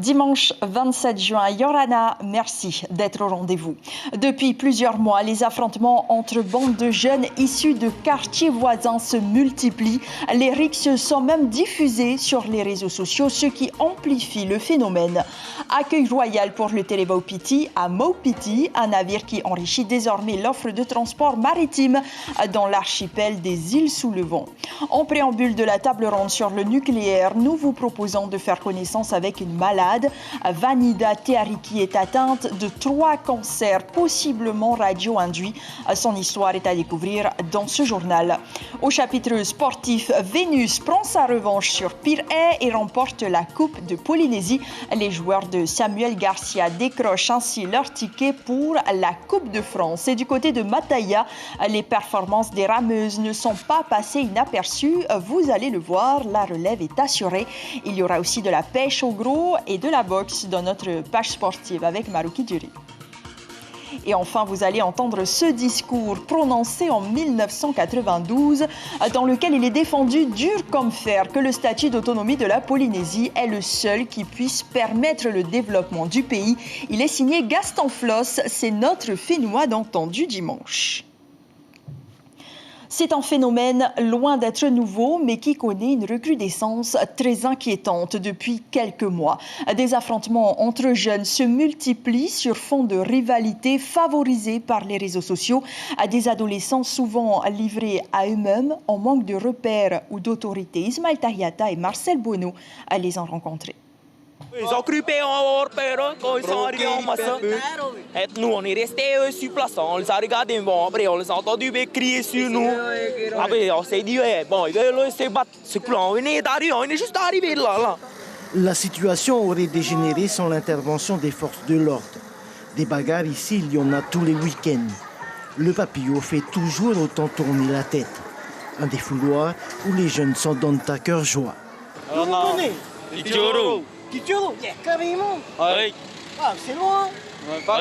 Dimanche 27 juin, Yorana, merci d'être au rendez-vous. Depuis plusieurs mois, les affrontements entre bandes de jeunes issus de quartiers voisins se multiplient. Les rixes sont même diffusés sur les réseaux sociaux, ce qui amplifie le phénomène. Accueil royal pour le Telebao-Piti à Maupiti, un navire qui enrichit désormais l'offre de transport maritime dans l'archipel des îles sous le vent. En préambule de la table ronde sur le nucléaire, nous vous proposons de faire connaissance avec une malade. Vanida Teariki est atteinte de 3 cancers possiblement radio-induits. Son histoire est à découvrir dans ce journal. Au chapitre sportif, Vénus prend sa revanche sur Pirée et remporte la Coupe de Polynésie. Les joueurs de Samuel Garcia décrochent ainsi leur ticket pour la Coupe de France. Et du côté de Mataya, les performances des rameuses ne sont pas passées inaperçues. Vous allez le voir, la relève est assurée. Il y aura aussi de la pêche au gros et de la boxe dans notre page sportive avec Maruki Duri. Et enfin, vous allez entendre ce discours prononcé en 1992 dans lequel il est défendu dur comme fer que le statut d'autonomie de la Polynésie est le seul qui puisse permettre le développement du pays. Il est signé Gaston Floss, c'est notre Fénois d'entendu dimanche. C'est un phénomène loin d'être nouveau, mais qui connaît une recrudescence très inquiétante depuis quelques mois. Des affrontements entre jeunes se multiplient sur fond de rivalité favorisée par les réseaux sociaux. Des adolescents souvent livrés à eux-mêmes en manque de repères ou d'autorité. Ismaël Tahiata et Marcel Bono les ont rencontrés. Ils ont cru payer en repère quand ils sont arrivés en masse. Et nous, on est restés sur place. On les a regardés. Bon, après, on les a entendus crier sur nous. Après, on s'est dit, bon, ils veulent se battre. C'est plus, on est juste arrivés là. La situation aurait dégénéré sans l'intervention des forces de l'ordre. Des bagarres ici, il y en a tous les week-ends. Le papillon fait toujours autant tourner la tête. Un défouloir où les jeunes s'en donnent à cœur joie. Vous connaissez Kitoro. Kitoro, carrément. Oui. Ah, c'est loin. Pas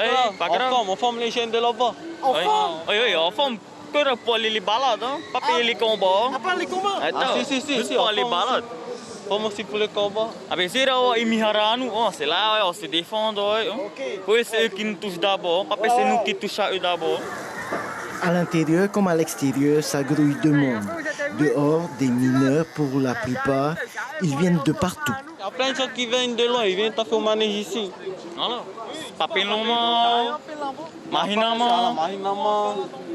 grave. On forme les jeunes de là-bas. On forme. Oui, on forme que pour les balades, hein. Pas payer les combats. À part les combats. Si, pour les balades. Forme aussi pour les combats. Après, c'est là, c'est là, on se défend. Oui, c'est eux qui nous touchent d'abord. Après, c'est nous qui touchons à eux d'abord. À l'intérieur comme à l'extérieur, ça grouille de monde. Dehors, des mineurs pour la plupart. Ils viennent de partout. Il y a plein de gens qui viennent de loin, ils viennent taper au manège ici. Voilà. Papeloma, Mahinama,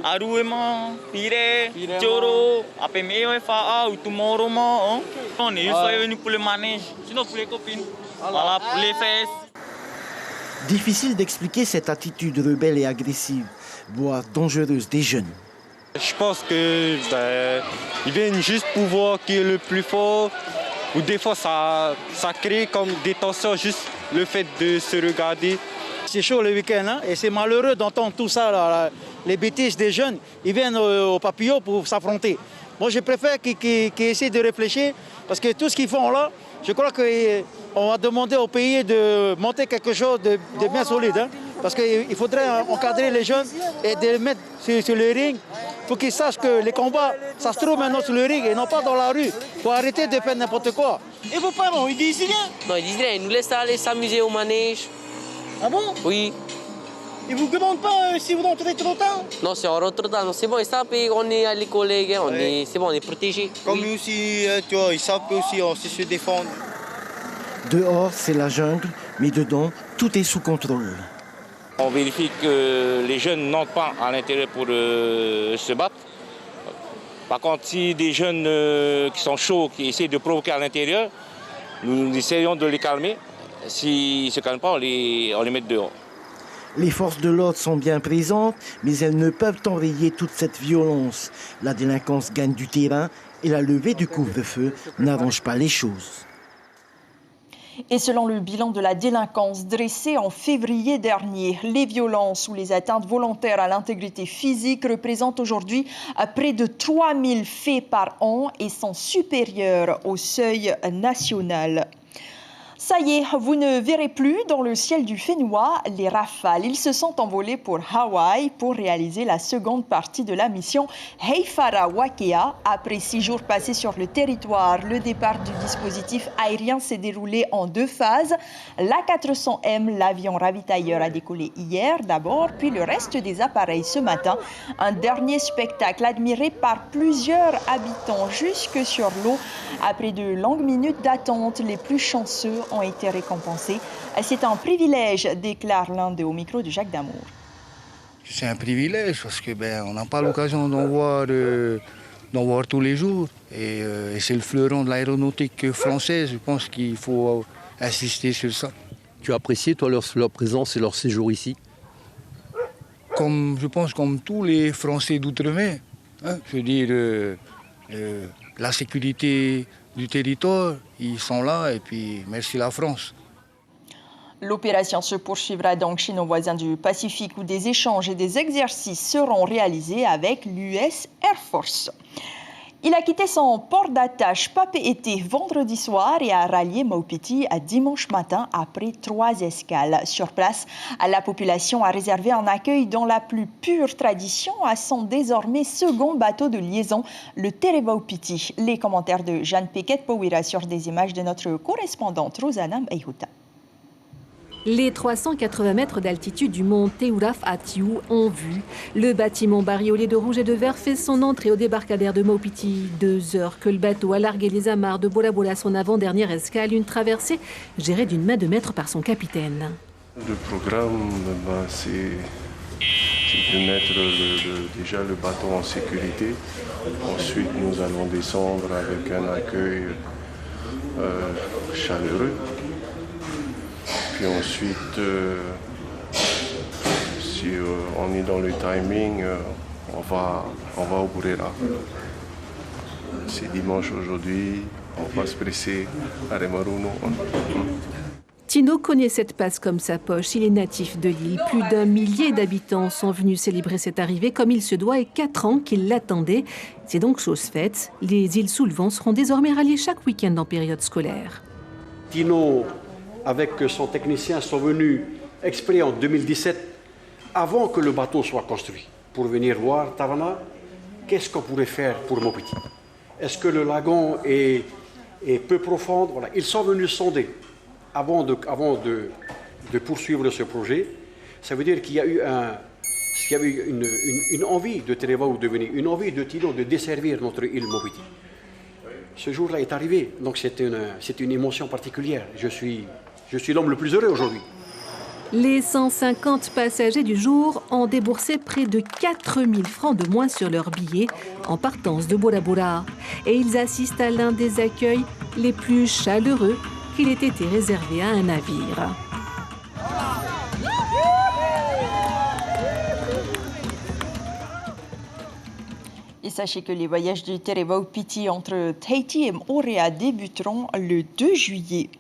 Aruema, Pire, Joro, Apemeo, FAA, Utumoroma. On est juste venus pour le manège, sinon pour les copines. Voilà, pour les fesses. Difficile d'expliquer cette attitude rebelle et agressive, voire dangereuse des jeunes. Je pense qu'ils viennent juste pour voir qui est le plus fort. Ou des fois, ça crée comme des tensions, juste le fait de se regarder. C'est chaud le week-end, hein, et c'est malheureux d'entendre tout ça, là, les bêtises des jeunes. Ils viennent au papillon pour s'affronter. Moi, je préfère qu'ils essaient de réfléchir, parce que tout ce qu'ils font là, je crois qu'on va demander au pays de monter quelque chose de bien solide. Hein, parce qu'il faudrait encadrer les jeunes et de les mettre sur le ring. Il faut qu'ils sachent que les combats, ça se trouve maintenant sur le ring et non pas dans la rue. Il faut arrêter de faire n'importe quoi. Et vos parents, ils disent rien? Non, ils disent rien, ils nous laissent aller s'amuser au manège. Ah bon? Oui. Ils vous demandent pas si vous rentrez trop tard? Non, c'est en rentre tard. C'est bon, ils savent, on est à l'école, c'est bon, on est protégés. Comme nous aussi, tu vois, ils savent aussi, on sait se défendre. Dehors, c'est la jungle, mais dedans, tout est sous contrôle. On vérifie que les jeunes n'entrent pas à l'intérieur pour se battre. Par contre, si des jeunes qui sont chauds, qui essaient de provoquer à l'intérieur, nous essayons de les calmer. S'ils ne se calment pas, on les met dehors. Les forces de l'ordre sont bien présentes, mais elles ne peuvent enrayer toute cette violence. La délinquance gagne du terrain et la levée du couvre-feu n'arrange pas les choses. Et selon le bilan de la délinquance dressé en février dernier, les violences ou les atteintes volontaires à l'intégrité physique représentent aujourd'hui près de 3000 faits par an et sont supérieurs au seuil national. Ça y est, vous ne verrez plus dans le ciel du Fénois les Rafales. Ils se sont envolés pour Hawaï pour réaliser la seconde partie de la mission Heifara Wakea. Après 6 jours passés sur le territoire, le départ du dispositif aérien s'est déroulé en 2 phases. L'A400M, l'avion ravitailleur, a décollé hier d'abord, puis le reste des appareils ce matin. Un dernier spectacle admiré par plusieurs habitants jusque sur l'eau. Après de longues minutes d'attente, les plus chanceux ont été récompensés. C'est un privilège, déclare l'un d'eux au micro de Jacques Damour. C'est un privilège parce que on n'a pas l'occasion d'en voir tous les jours. Et c'est le fleuron de l'aéronautique française. Je pense qu'il faut insister sur ça. Tu as apprécié, toi, leur présence et leur séjour ici? Je pense comme tous les Français d'outre-mer. Je veux dire, la sécurité du territoire, ils sont là et puis merci la France. L'opération se poursuivra donc chez nos voisins du Pacifique où des échanges et des exercices seront réalisés avec l'US Air Force. Il a quitté son port d'attache Papeete vendredi soir et a rallié Maupiti dimanche matin après 3 escales. Sur place, la population a réservé un accueil dans la plus pure tradition à son désormais second bateau de liaison, le Teremaupiti. Les commentaires de Jeanne Piquet-Powira sur des images de notre correspondante Rosanna Meihuta. Les 380 mètres d'altitude du mont Teuraf Atiu ont vu. Le bâtiment bariolé de rouge et de vert fait son entrée au débarcadère de Maupiti. 2 heures que le bateau a largué les amarres de Bola Bola, son avant-dernière escale, une traversée gérée d'une main de maître par son capitaine. Le programme, c'est de mettre déjà le bateau en sécurité. Ensuite, nous allons descendre avec un accueil chaleureux. Puis ensuite, si on est dans le timing, on va au Burera. C'est dimanche aujourd'hui, on va se presser à Remaruno. Tino connaît cette passe comme sa poche. Il est natif de l'île. Plus d'1 millier d'habitants sont venus célébrer cette arrivée comme il se doit et 4 ans qu'ils l'attendaient. C'est donc chose faite. Les îles sous le vent seront désormais ralliées chaque week-end en période scolaire. Tino, avec son technicien, sont venus exprès en 2017, avant que le bateau soit construit, pour venir voir Tavana, qu'est-ce qu'on pourrait faire pour Maupiti. Est-ce que le lagon est peu profond? Voilà. Ils sont venus sonder avant de poursuivre ce projet. Ça veut dire qu'il y a eu une envie de Tereva de venir, une envie de Tino de desservir notre île Maupiti. Ce jour-là est arrivé, donc c'est une émotion particulière. Je suis l'homme le plus heureux aujourd'hui. Les 150 passagers du jour ont déboursé près de 4 000 francs de moins sur leur billet en partance de Bora Bora. Et ils assistent à l'un des accueils les plus chaleureux qu'il ait été réservé à un navire. Et sachez que les voyages du Teremaupiti entre Tahiti et Moorea débuteront le 2 juillet.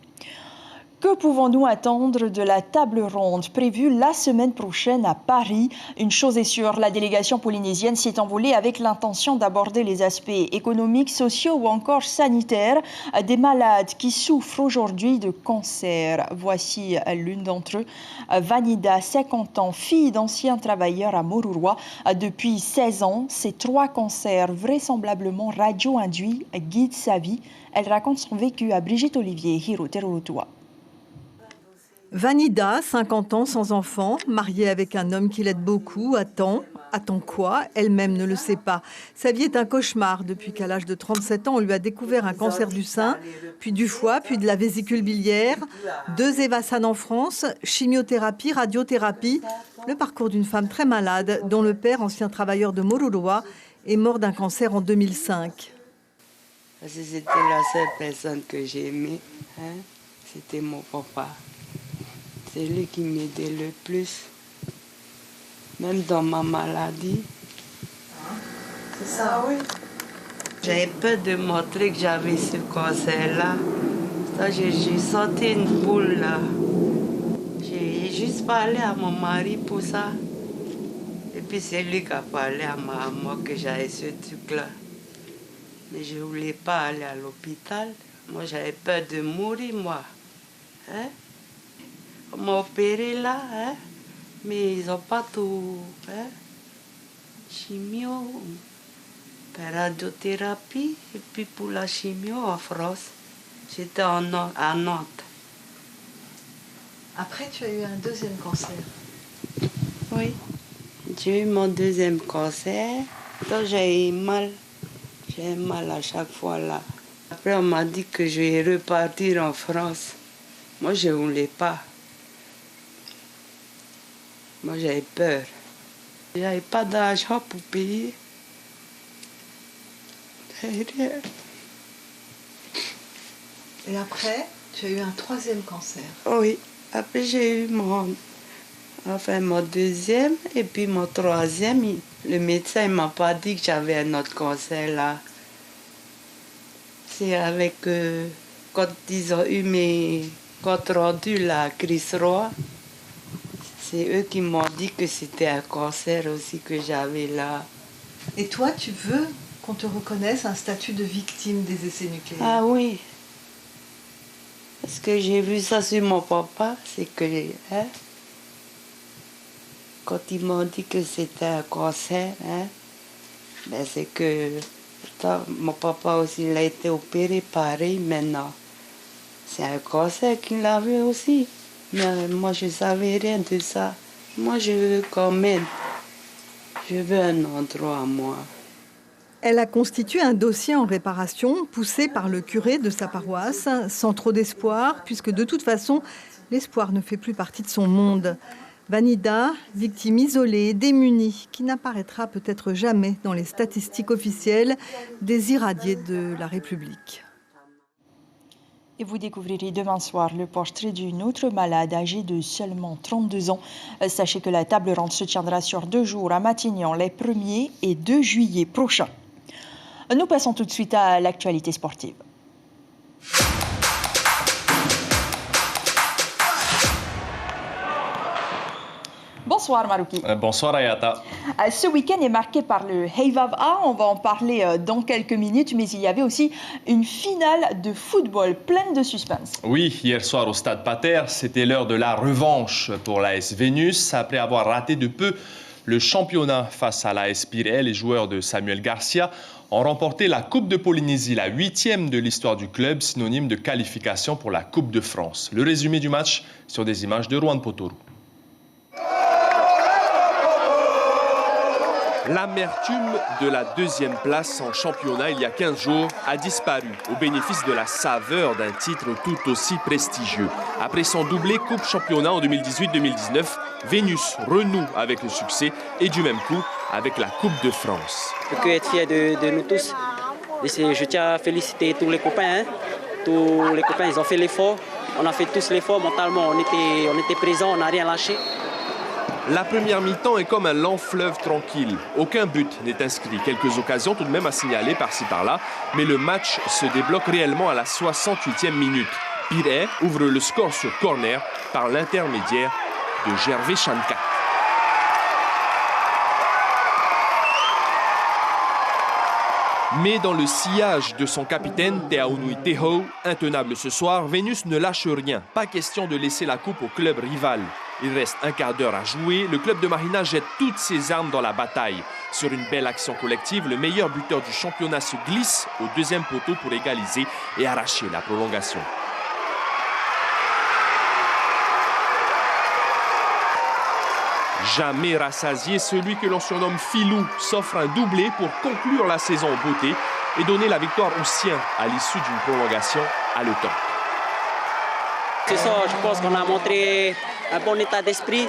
Que pouvons-nous attendre de la table ronde prévue la semaine prochaine à Paris? Une chose est sûre, la délégation polynésienne s'est envolée avec l'intention d'aborder les aspects économiques, sociaux ou encore sanitaires des malades qui souffrent aujourd'hui de cancer. Voici l'une d'entre eux, Vanida, 50 ans, fille d'anciens travailleurs à Moruroa. Depuis 16 ans, ces 3 cancers vraisemblablement radio-induits guident sa vie. Elle raconte son vécu à Brigitte Olivier, Hiro Terulutua. Vanida, 50 ans, sans enfant, mariée avec un homme qui l'aide beaucoup, attend quoi? Elle-même ne le sait pas. Sa vie est un cauchemar. Depuis qu'à l'âge de 37 ans, on lui a découvert un cancer du sein, puis du foie, puis de la vésicule biliaire, 2 Evassan en France, chimiothérapie, radiothérapie. Le parcours d'une femme très malade, dont le père, ancien travailleur de Moruroa, est mort d'un cancer en 2005. C'était la seule personne que j'ai aimée, c'était mon papa. C'est lui qui m'aidait le plus, même dans ma maladie. C'est ça, oui. J'avais peur de montrer que j'avais ce cancer-là. J'ai senti une boule là. J'ai juste parlé à mon mari pour ça. Et puis c'est lui qui a parlé à moi que j'avais ce truc-là. Mais je ne voulais pas aller à l'hôpital. Moi, j'avais peur de mourir, moi. Hein? On m'a opéré là, hein? Mais ils n'ont pas tout. Hein? Chimio, radiothérapie, et puis pour la chimio en France, j'étais à Nantes. Après, tu as eu un deuxième cancer. Oui, j'ai eu mon deuxième cancer, donc j'ai eu mal. J'ai mal à chaque fois là. Après, on m'a dit que je vais repartir en France. Moi, je ne voulais pas. Moi, j'avais peur. Il n'y avait pas d'argent pour payer. Rien. Et après, tu as eu un troisième cancer. Oui, après j'ai eu mon deuxième et puis mon troisième. Le médecin ne m'a pas dit que j'avais un autre cancer là. C'est avec, quand ils ont eu mes comptes rendus là, à Chris Roy, c'est eux qui m'ont dit que c'était un cancer aussi que j'avais là. Et toi, tu veux qu'on te reconnaisse un statut de victime des essais nucléaires? Ah oui. Parce que j'ai vu ça sur mon papa, c'est que, hein, quand ils m'ont dit que c'était un cancer, hein, ben c'est que mon papa aussi, il a été opéré pareil maintenant. C'est un cancer qu'il avait aussi. Mais moi, je ne savais rien de ça. Moi, je veux quand même. Je veux un endroit à moi. Elle a constitué un dossier en réparation poussé par le curé de sa paroisse, sans trop d'espoir, puisque de toute façon, l'espoir ne fait plus partie de son monde. Vanida, victime isolée, démunie, qui n'apparaîtra peut-être jamais dans les statistiques officielles des irradiés de la République. Et vous découvrirez demain soir le portrait d'une autre malade âgée de seulement 32 ans. Sachez que la table ronde se tiendra sur 2 jours à Matignon, les 1er et 2 juillet prochains. Nous passons tout de suite à l'actualité sportive. Bonsoir Marouki. Bonsoir Ayata. Ce week-end est marqué par le Heivav A, on va en parler dans quelques minutes, mais il y avait aussi une finale de football pleine de suspense. Oui, hier soir au Stade Pater, c'était l'heure de la revanche pour l'AS Vénus. Après avoir raté de peu le championnat face à l'AS Pirée, les joueurs de Samuel Garcia ont remporté la Coupe de Polynésie, la 8e de l'histoire du club, synonyme de qualification pour la Coupe de France. Le résumé du match sur des images de Juan Potoru. L'amertume de la 2e place en championnat il y a 15 jours a disparu au bénéfice de la saveur d'un titre tout aussi prestigieux. Après son doublé Coupe Championnat en 2018-2019, Vénus renoue avec le succès et du même coup avec la Coupe de France. Je peux être fier de nous tous. Et je tiens à féliciter tous les copains. Tous les copains, ils ont fait l'effort. On a fait tous l'effort mentalement. On était présents, on n'a rien lâché. La première mi-temps est comme un lent fleuve tranquille. Aucun but n'est inscrit. Quelques occasions tout de même à signaler par-ci par-là. Mais le match se débloque réellement à la 68e minute. Pirée ouvre le score sur corner par l'intermédiaire de Gervais Chanka. Mais dans le sillage de son capitaine, Teaunui Teho, intenable ce soir, Vénus ne lâche rien. Pas question de laisser la coupe au club rival. Il reste un quart d'heure à jouer. Le club de Marina jette toutes ses armes dans la bataille. Sur une belle action collective, le meilleur buteur du championnat se glisse au 2e poteau pour égaliser et arracher la prolongation. Jamais rassasié, celui que l'on surnomme Filou s'offre un doublé pour conclure la saison en beauté et donner la victoire aux siens à l'issue d'une prolongation haletante. Ce soir, je pense qu'on a montré un bon état d'esprit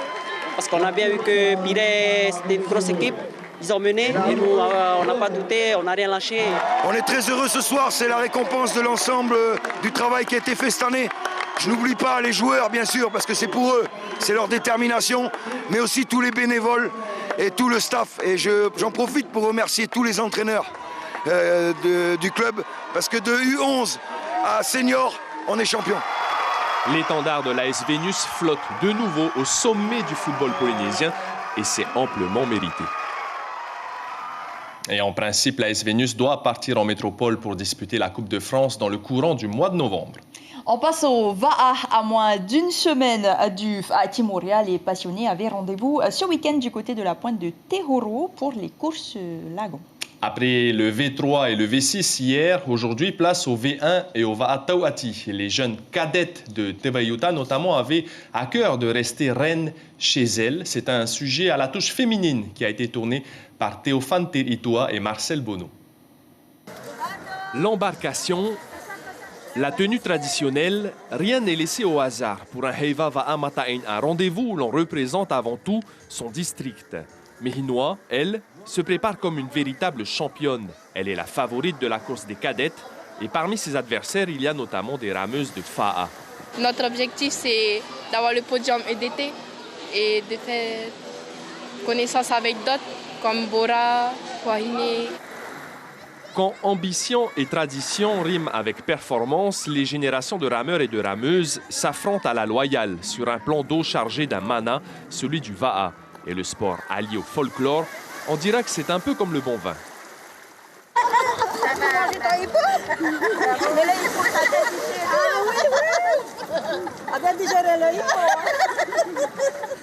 parce qu'on a bien vu que Pirée, c'était une grosse équipe. Ils ont mené et nous, on n'a pas douté, on n'a rien lâché. On est très heureux ce soir, c'est la récompense de l'ensemble du travail qui a été fait cette année. Je n'oublie pas les joueurs, bien sûr, parce que c'est pour eux, c'est leur détermination, mais aussi tous les bénévoles et tout le staff. Et j'en profite pour remercier tous les entraîneurs du club, parce que de U11 à senior, on est champion. L'étendard de l'AS Vénus flotte de nouveau au sommet du football polynésien et c'est amplement mérité. Et en principe, l'AS Vénus doit partir en métropole pour disputer la Coupe de France dans le courant du mois de novembre. On passe au Va'a. À moins d'une semaine du Va'a Team Auréa, les passionnés avaient rendez-vous ce week-end du côté de la pointe de Tehoro pour les courses lagon. Après le V3 et le V6 hier, aujourd'hui, place au V1 et au Va'a Tauati. Les jeunes cadettes de Tebayuta, notamment, avaient à cœur de rester reines chez elles. C'est un sujet à la touche féminine qui a été tourné par Théophane Teritua et Marcel Bono. L'embarcation, la tenue traditionnelle, rien n'est laissé au hasard pour un Heiva Va'a Mata'in, un rendez-vous où l'on représente avant tout son district. Mihinois, elle, se prépare comme une véritable championne. Elle est la favorite de la course des cadettes et parmi ses adversaires, il y a notamment des rameuses de Fa'a. Notre objectif, c'est d'avoir le podium EDT et de faire connaissance avec d'autres comme Bora, Wahine. Quand ambition et tradition riment avec performance, les générations de rameurs et de rameuses s'affrontent à la loyale sur un plan d'eau chargé d'un mana, celui du Va'a. Et le sport allié au folklore, on dira que c'est un peu comme le bon vin.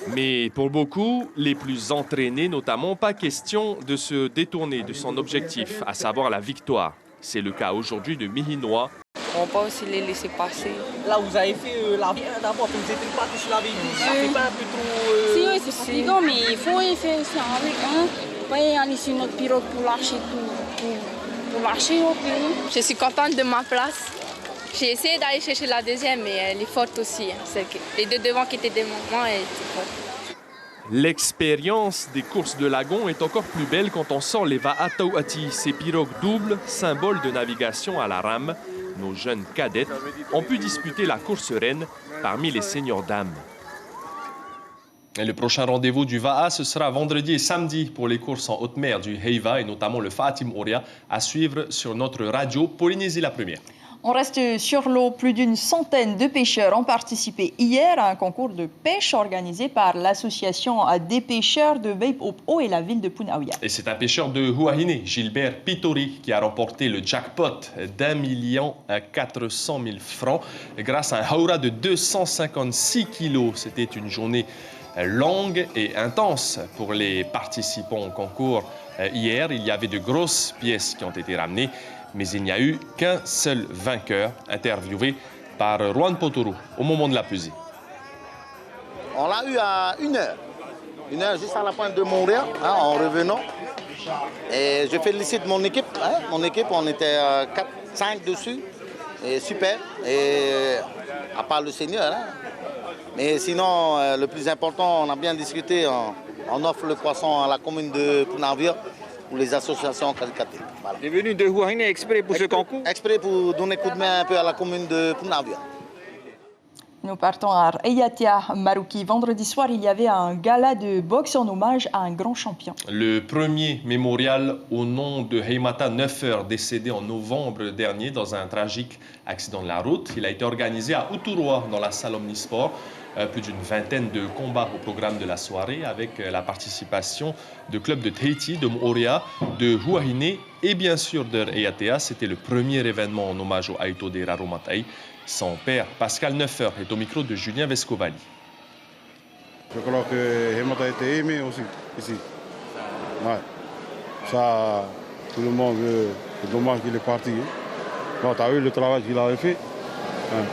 Mais pour beaucoup, les plus entraînés notamment, pas question de se détourner de son objectif, à savoir la victoire. C'est le cas aujourd'hui de Mihinois. On peut aussi les laisser passer. Là, vous avez fait la vie d'abord, vous n'êtes pas tous la vie. Ça fait pas un peu trop... Si, oui, c'est fatigant, mais il faut y faire ça avec un. Oui, on est sur notre pirogue pour lâcher tout. Pour lâcher au pays. Je suis contente de ma place. J'ai essayé d'aller chercher la deuxième, mais elle est forte aussi. Les deux devant qui étaient des moments, elle était forte. L'expérience des courses de lagon est encore plus belle quand on sort les Va'a Tauati, ces pirogues doubles, symboles de navigation à la rame. Nos jeunes cadettes ont pu disputer la course reine parmi les seniors dames. Et le prochain rendez-vous du Va'a, ce sera vendredi et samedi pour les courses en haute mer du Heiva et notamment le Va'a Team Auréa à suivre sur notre radio Polynésie la Première. On reste sur l'eau. Plus d'une centaine de pêcheurs ont participé hier à un concours de pêche organisé par l'association des pêcheurs de Vaipopo et la ville de Punaouia. Et c'est un pêcheur de Huahine, Gilbert Pitori, qui a remporté le jackpot d'1 400 000 francs grâce à un haura de 256 kilos. C'était une journée longue et intense pour les participants au concours. Hier, il y avait de grosses pièces qui ont été ramenées. Mais il n'y a eu qu'un seul vainqueur, interviewé par Juan Potoro au moment de la pesée. On l'a eu à 1 heure juste à la pointe de Montréal, en revenant. Et je félicite mon équipe. Mon équipe, on était 4-5 dessus. Et super. Et à part le Seigneur. Mais sinon, le plus important, on a bien discuté. On offre le poisson à la commune de Punaouia pour les associations qualificatives. Voilà. Tu es venu de Huahine exprès pour ce concours? Exprès pour donner coup de main un peu à la commune de Punaouia. Nous partons à Ayatia, Maruki. Vendredi soir, il y avait un gala de boxe en hommage à un grand champion. Le premier mémorial au nom de Heimata Neuffer, décédé en novembre dernier dans un tragique accident de la route. Il a été organisé à Uturoa, dans la salle Omnisport. Plus d'une vingtaine de combats au programme de la soirée avec la participation de clubs de Tahiti, de Moorea, de Huahine et bien sûr de Ayatea. C'était le premier événement en hommage au Aito de Raromatai. Son père, Pascal Neuffer, est au micro de Julien Vescovali. Je crois que Heimata a été aimé aussi ici. Ouais. Ça, tout le monde veut. C'est dommage qu'il est parti. Non, tu as vu le travail qu'il avait fait. Ouais.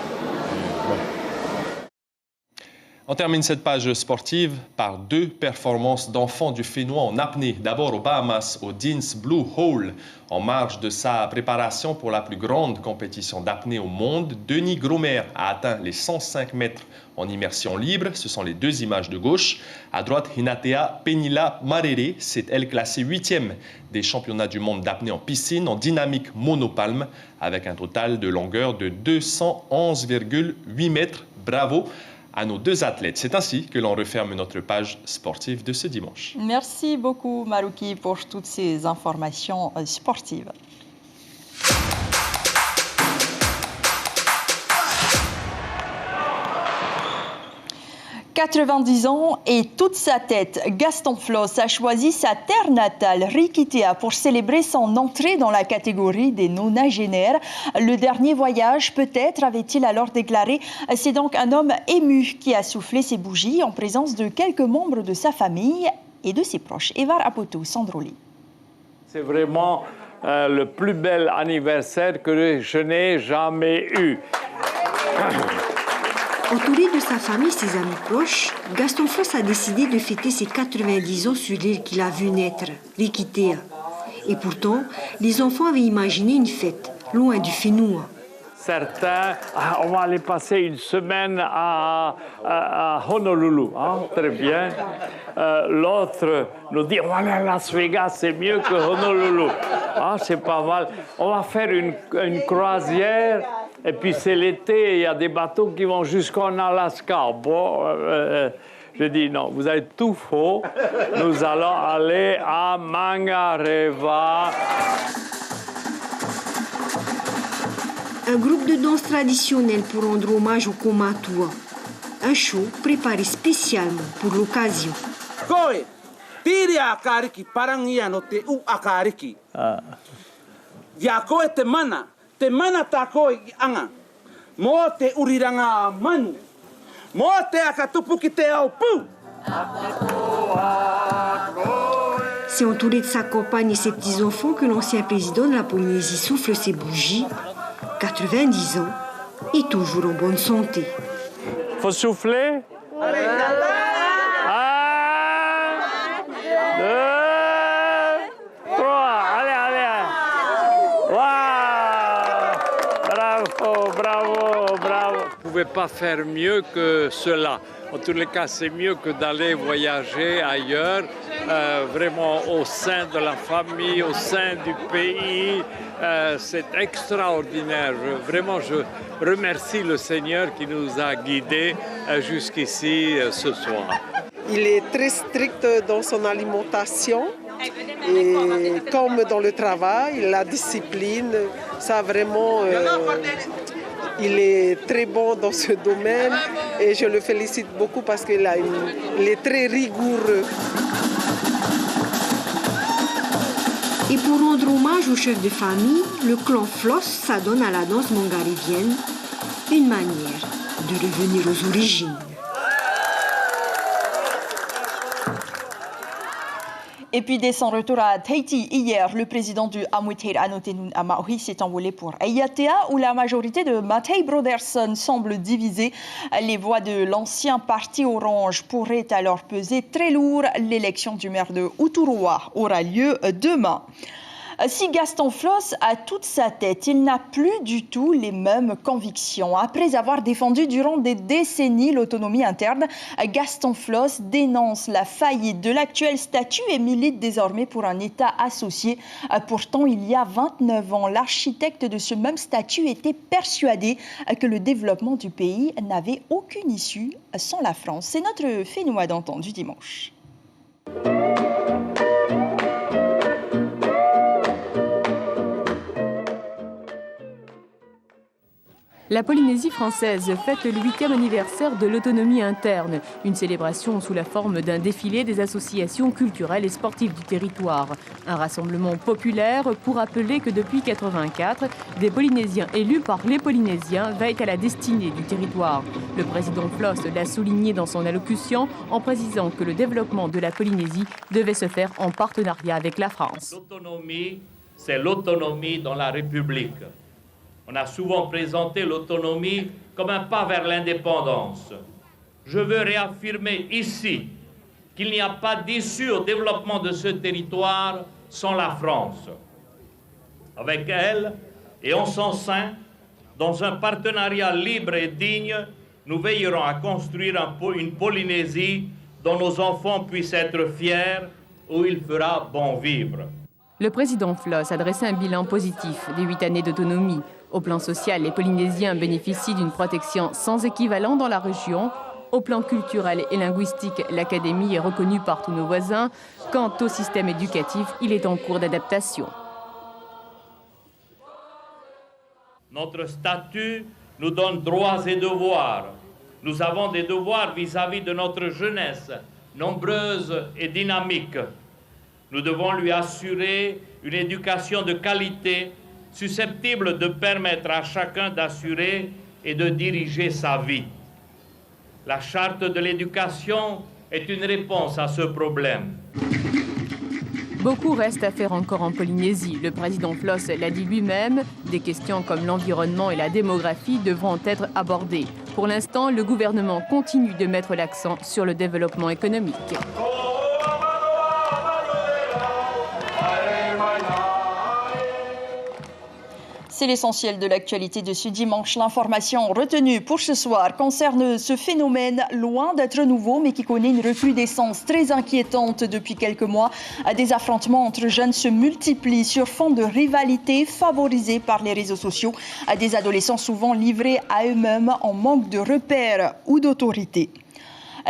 On termine cette page sportive par deux performances d'enfants du Fénois en apnée. D'abord aux Bahamas, au Dean's Blue Hole. En marge de sa préparation pour la plus grande compétition d'apnée au monde, Denis Gromer a atteint les 105 mètres en immersion libre. Ce sont les deux images de gauche. À droite, Hinatea Penila Marere. C'est elle classée 8e des championnats du monde d'apnée en piscine en dynamique monopalme avec un total de longueur de 211,8 mètres. Bravo à nos deux athlètes. C'est ainsi que l'on referme notre page sportive de ce dimanche. Merci beaucoup, Maruki, pour toutes ces informations sportives. 90 ans et toute sa tête, Gaston Floss a choisi sa terre natale, Riquitea, pour célébrer son entrée dans la catégorie des nonagénaires. Le dernier voyage, peut-être, avait-il alors déclaré. C'est donc un homme ému qui a soufflé ses bougies en présence de quelques membres de sa famille et de ses proches. Evar Apoto, Sandroli. C'est vraiment le plus bel anniversaire que je n'ai jamais eu. Entouré de sa famille et ses amis proches, Gaston Floss a décidé de fêter ses 90 ans sur l'île qu'il a vu naître, Riquitea. Et pourtant, les enfants avaient imaginé une fête, loin du Fénoua. Certains, on va aller passer une semaine à Honolulu, hein, très bien. L'autre nous dit, on va aller à Las Vegas, c'est mieux que Honolulu. Ah, c'est pas mal. On va faire une croisière. Et puis c'est l'été, il y a des bateaux qui vont jusqu'en Alaska. Bon, je dis non, vous avez tout faux. Nous allons aller à Mangareva. Un groupe de danse traditionnelle pour rendre hommage au Komatua. Un show préparé spécialement pour l'occasion. Koe, tiri akariki parangia no te u akariki. Ya koe te mana ta koe i anga. Mo te uriranga manu. Mo te akatupu ki te au pu. C'est entouré de sa compagne et ses petits-enfants que l'ancien président de la Polynésie souffle ses bougies. 90 ans et toujours en bonne santé. Faut souffler. 1, 2, 3. Allez. Waouh! Bravo. Vous ne pouvez pas faire mieux que cela. En tous les cas, c'est mieux que d'aller voyager ailleurs, vraiment au sein de la famille, au sein du pays. C'est extraordinaire. Je remercie le Seigneur qui nous a guidés jusqu'ici ce soir. Il est très strict dans son alimentation et comme dans le travail, la discipline, ça vraiment... il est très bon dans ce domaine et je le félicite beaucoup parce qu'il est très rigoureux. Et pour rendre hommage au chef de famille, le clan Floss s'adonne à la danse mangarivienne, une manière de revenir aux origines. Et puis, dès son retour à Tahiti hier, le président du Amuteir Anotenun Amaui s'est envolé pour Aiatea, où la majorité de Mattei Broderson semble divisée. Les voix de l'ancien parti orange pourraient alors peser très lourd. L'élection du maire de Uturoa aura lieu demain. Si Gaston Floss a toute sa tête, il n'a plus du tout les mêmes convictions. Après avoir défendu durant des décennies l'autonomie interne, Gaston Floss dénonce la faillite de l'actuel statut et milite désormais pour un État associé. Pourtant, il y a 29 ans, l'architecte de ce même statut était persuadé que le développement du pays n'avait aucune issue sans la France. C'est notre Fénois d'antan du dimanche. La Polynésie française fête le 8e anniversaire de l'autonomie interne, une célébration sous la forme d'un défilé des associations culturelles et sportives du territoire. Un rassemblement populaire pour rappeler que depuis 1984, des Polynésiens élus par les Polynésiens veillent à la destinée du territoire. Le président Floss l'a souligné dans son allocution en précisant que le développement de la Polynésie devait se faire en partenariat avec la France. L'autonomie, c'est l'autonomie dans la République. On a souvent présenté l'autonomie comme un pas vers l'indépendance. Je veux réaffirmer ici qu'il n'y a pas d'issue au développement de ce territoire sans la France. Avec elle, et en son sein, dans un partenariat libre et digne, nous veillerons à construire une Polynésie dont nos enfants puissent être fiers, où il fera bon vivre. Le président Floss a dressé un bilan positif des 8 années d'autonomie. Au plan social, les Polynésiens bénéficient d'une protection sans équivalent dans la région. Au plan culturel et linguistique, l'académie est reconnue par tous nos voisins. Quant au système éducatif, il est en cours d'adaptation. Notre statut nous donne droits et devoirs. Nous avons des devoirs vis-à-vis de notre jeunesse, nombreuse et dynamique. Nous devons lui assurer une éducation de qualité susceptible de permettre à chacun d'assurer et de diriger sa vie. La charte de l'éducation est une réponse à ce problème. Beaucoup reste à faire encore en Polynésie. Le président Floss l'a dit lui-même, des questions comme l'environnement et la démographie devront être abordées. Pour l'instant, le gouvernement continue de mettre l'accent sur le développement économique. C'est l'essentiel de l'actualité de ce dimanche. L'information retenue pour ce soir concerne ce phénomène loin d'être nouveau, mais qui connaît une recrudescence très inquiétante depuis quelques mois. Des affrontements entre jeunes se multiplient sur fond de rivalité favorisée par les réseaux sociaux. Des adolescents souvent livrés à eux-mêmes en manque de repères ou d'autorité.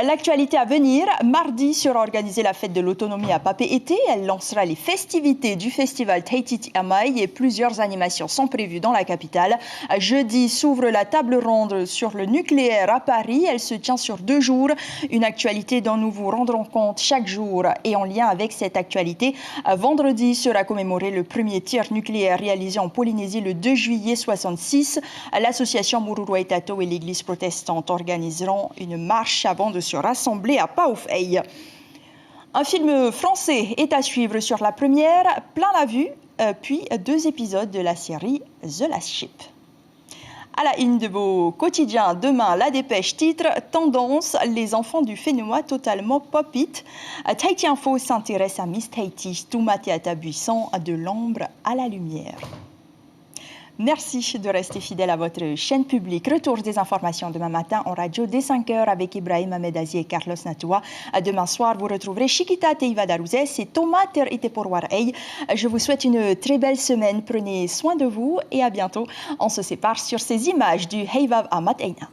L'actualité à venir, mardi sera organisée la fête de l'autonomie à Papeete. Elle lancera les festivités du festival Taititi Amai et plusieurs animations sont prévues dans la capitale. Jeudi s'ouvre la table ronde sur le nucléaire à Paris. Elle se tient sur 2 jours. Une actualité dont nous vous rendrons compte chaque jour. Et en lien avec cette actualité, vendredi sera commémoré le premier tir nucléaire réalisé en Polynésie le 2 juillet 1966. L'association Mururoa Tato et l'église protestante organiseront une marche avant de se rassembler à Paufey. Un film français est à suivre sur la première, Plein la vue, puis 2 épisodes de la série The Last Ship. À la une de vos quotidiens, demain, la dépêche titre « Tendance, les enfants du Fénois totalement pop-it ». Tahiti Info s'intéresse à Miss Tahiti, Toumateata Buisson, de l'ombre à la lumière. Merci de rester fidèle à votre chaîne publique. Retour des informations demain matin en radio dès 5h avec Ibrahim Ahmedazi et Carlos Natua. Demain soir, vous retrouverez Chiquita Teiva Darouzes et Thomas Ter Iteporwarei. Je vous souhaite une très belle semaine. Prenez soin de vous et à bientôt. On se sépare sur ces images du Heivav Amat Eina.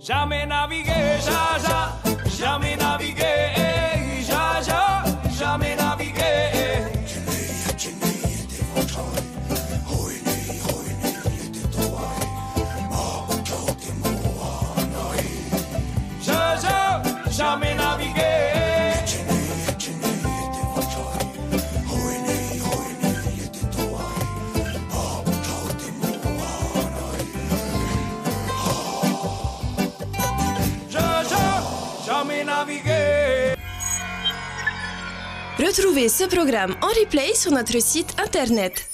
Jamais navigué, jamais navigué, jamais navigué. Jamais navigué. Retrouvez ce programme en replay sur notre site internet